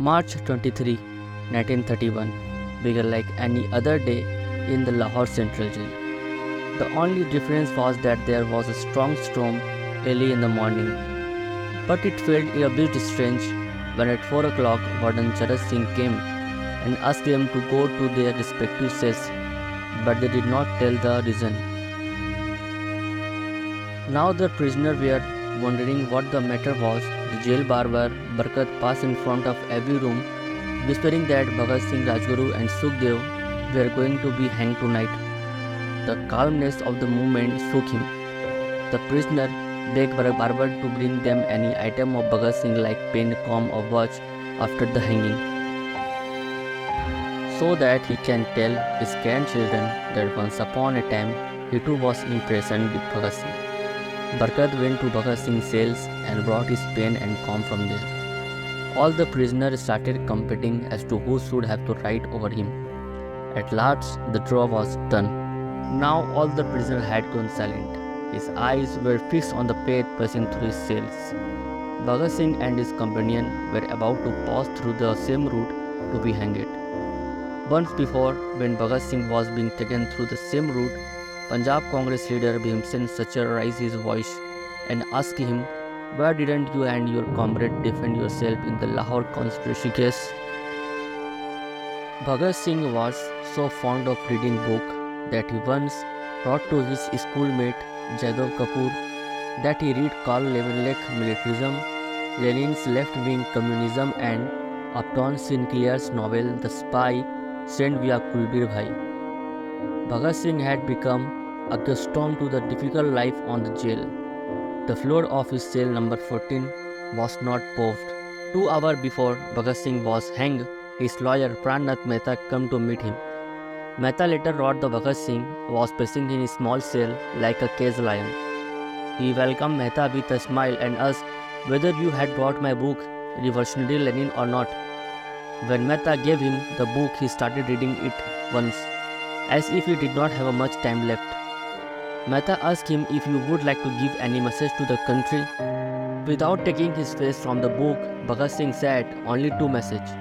March 23, 1931 began like any other day in the Lahore Central Jail. The only difference was that there was a strong storm early in the morning, but it felt a bit strange when at 4 o'clock Warden Charat Singh came and asked them to go to their respective cells, but they did not tell the reason. Now the prisoners were wondering what the matter was. The jail barber Bhagat passed in front of every room, whispering that Bhagat Singh, Rajguru and Sukhdev were going to be hanged tonight. The calmness of the movement shook him. The prisoner begged barber to bring them any item of Bhagat Singh like pen, comb or watch after the hanging, so that he can tell his grandchildren that once upon a time he too was imprisoned with Bhagat Singh. Bhagat went to Bhagat Singh's cells and brought his pen and comb from there. All the prisoners started competing as to who should have to write over him. At last, the draw was done. Now all the prisoners had gone silent. His eyes were fixed on the path passing through his cells. Bhagat Singh and his companion were about to pass through the same route to be hanged. Once before, when Bhagat Singh was being taken through the same route, Punjab Congress leader Bhimsen Sachar raised his voice and asked him, "Why didn't you and your comrade defend yourself in the Lahore conspiracy case?" Bhagat Singh was so fond of reading books that he once wrote to his schoolmate Jadhav Kapoor that he read Karl Levenlech militarism, Lenin's left-wing communism and Upton Sinclair's novel The Spy sent via Kulbir Bhai. Bhagat Singh had become accustomed to the difficult life on the jail. The floor of his cell number 14 was not paved. 2 hours before Bhagat Singh was hanged, his lawyer Pranath Mehta came to meet him. Mehta later wrote that Bhagat Singh was pacing in his small cell like a caged lion. He welcomed Mehta with a smile and asked whether you had brought my book, Revolutionary Lenin, or not. When Mehta gave him the book, he started reading it once, as if he did not have much time left. Mehta asked him if he would like to give any message to the country. Without taking his face from the book, Bhagat Singh said only 2 messages: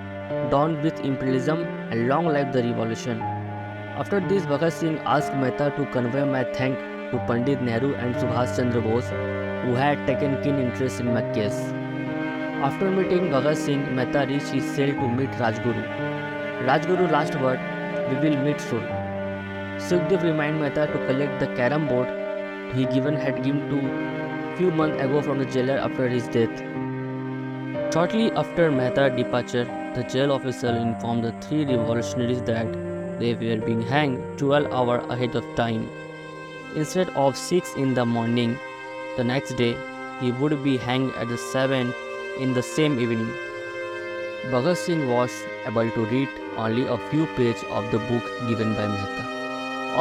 "Down with imperialism" and "Long life the revolution." After this, Bhagat Singh asked Mehta to convey my thanks to Pandit Nehru and Subhash Chandra Bose, who had taken keen interest in my case. After meeting Bhagat Singh, Mehta reached his cell to meet Rajguru. Rajguru last word, "We will meet soon." Sukhdev reminded Mehta to collect the carom board he had given to few months ago from the jailer after his death. Shortly after Mehta's departure, the jail officer informed the 3 revolutionaries that they were being hanged 12 hours ahead of time. Instead of 6 in the morning, the next day, he would be hanged at the 7 in the same evening. Bhagat Singh was able to read only a few pages of the book given by Mehta.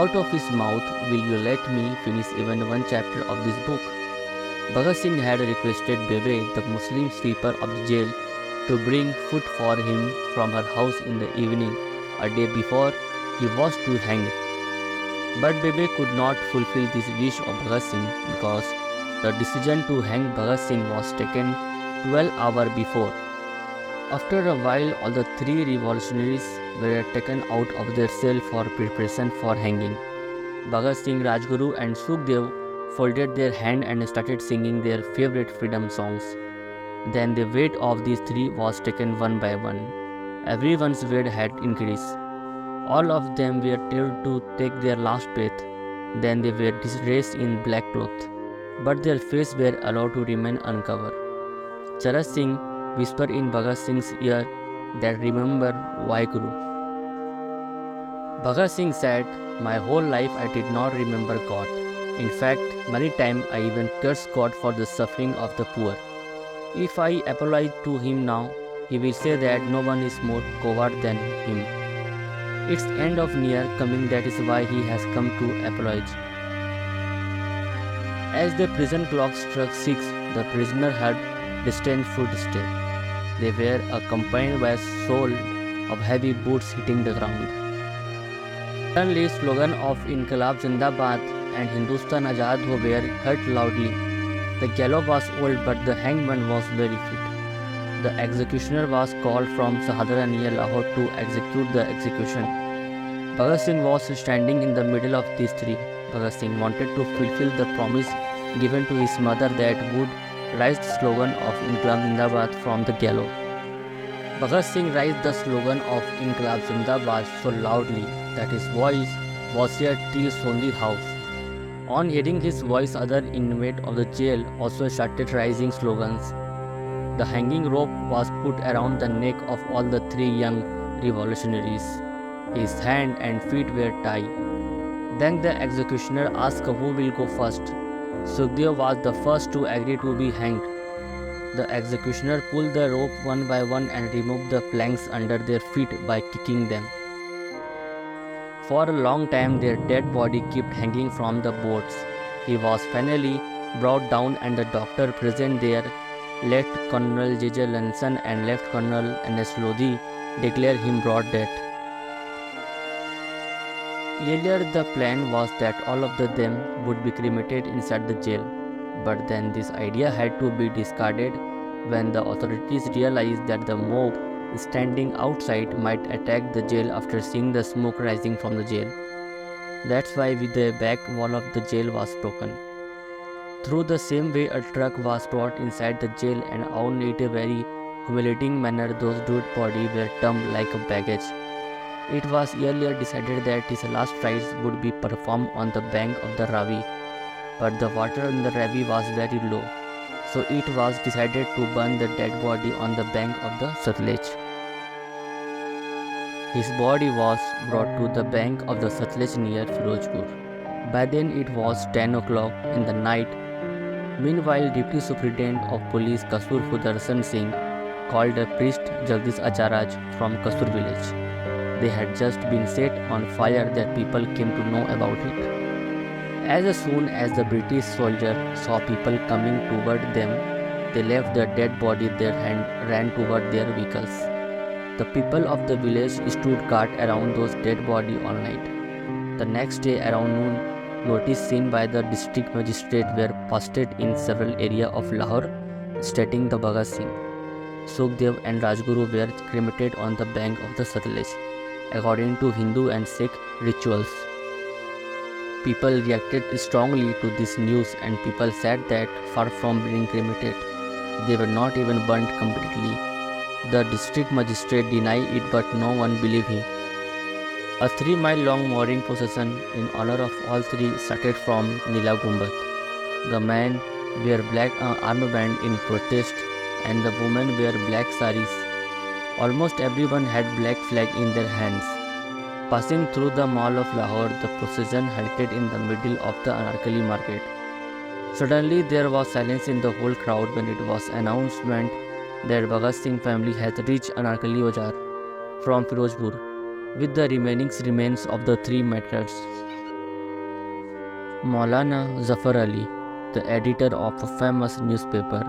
Out of his mouth, "Will you let me finish even one chapter of this book?" Bhagat Singh had requested Bebe, the Muslim sweeper of the jail, to bring food for him from her house in the evening, a day before he was to hang. But Bebe could not fulfill this wish of Bhagat Singh because the decision to hang Bhagat Singh was taken 12 hours before. After a while, all the 3 revolutionaries were taken out of their cell for preparation for hanging. Bhagat Singh, Rajguru and Sukhdev folded their hands and started singing their favorite freedom songs. Then the weight of these 3 was taken one by one. Everyone's weight had increased. All of them were told to take their last breath. Then they were dressed in black cloth, but their faces were allowed to remain uncovered. Charat Singh whispered in Bhagat Singh's ear that "Remember Waheguru." Bhagat Singh said, "My whole life I did not remember God. In fact, many times I even cursed God for the suffering of the poor. If I apologize to him now, he will say that no one is more coward than him. It's end of near coming, that is why he has come to apologize." As the prison clock struck 6, the prisoner heard distant footsteps. They were accompanied by a sound of heavy boots hitting the ground. Suddenly, slogan of "Inqilab Zindabad" and "Hindustan Azad Ho" were heard loudly. The gallows was old, but the hangman was very fit. The executioner was called from Sahadra near Lahore to execute the execution. Bhagat Singh was standing in the middle of these three. Bhagat Singh wanted to fulfill the promise given to his mother that would raise the slogan of Incomparable Zindabad from the gallows. Bhagat Singh raised the slogan of Incomparable Zindabad so loudly that his voice was heard till Sondi house. On hearing his voice, other inmates of the jail also started raising slogans. The hanging rope was put around the neck of all the three young revolutionaries. His hand and feet were tied. Then the executioner asked who will go first. Sukhdev was the first to agree to be hanged. The executioner pulled the rope one by one and removed the planks under their feet by kicking them. For a long time their dead body kept hanging from the boards. He was finally brought down and the doctor present there, Lt. Colonel J.J. Lanson and Lt. Colonel N.S. Lodhi, declared him brought dead. Earlier the plan was that all of them would be cremated inside the jail, but then this idea had to be discarded when the authorities realized that the mob standing outside might attack the jail after seeing the smoke rising from the jail. That's why the back wall of the jail was broken. Through the same way a truck was brought inside the jail and on it a very humiliating manner those dead bodies were dumped like a baggage. It was earlier decided that his last rites would be performed on the bank of the Ravi, but the water in the Ravi was very low, so it was decided to burn the dead body on the bank of the Satluj. His body was brought to the bank of the Satluj near Firozpur. By then it was 10 o'clock in the night. Meanwhile, Deputy Superintendent of Police Kasur Sudarshan Singh called a priest Jagdish Acharaj from Kasur village. They had just been set on fire that people came to know about it. As soon as the British soldiers saw people coming toward them, they left the dead body there and ran toward their vehicles. The people of the village stood guard around those dead bodies all night. The next day around noon, notice seen by the district magistrate were posted in several areas of Lahore stating the Bhagat Singh, Sukhdev and Rajguru were cremated on the bank of the Satluj, according to Hindu and Sikh rituals. People reacted strongly to this news and people said that far from being cremated, they were not even burnt completely. The district magistrate denied it but no one believed him. A 3-mile-long mourning procession in honor of all three started from Nila Gumbad. The men wear black armband in protest and the women wear black saris. Almost everyone had black flag in their hands. Passing through the mall of Lahore, the procession halted in the middle of the Anarkali market. Suddenly there was silence in the whole crowd when it was announced that Bhagat Singh family had reached Anarkali Bazaar from Firozpur with the remaining remains of the three martyrs. Maulana Zafar Ali, the editor of a famous newspaper,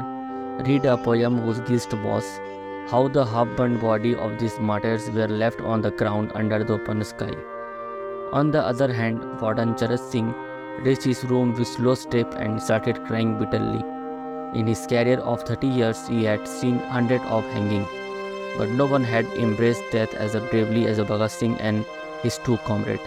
read a poem whose gist was how the half-burnt body of these martyrs were left on the ground under the open sky. On the other hand, Warden Charat Singh reached his room with slow step and started crying bitterly. In his career of 30 years, he had seen hundreds of hanging, but no one had embraced death as bravely as Bhagat Singh and his two comrades.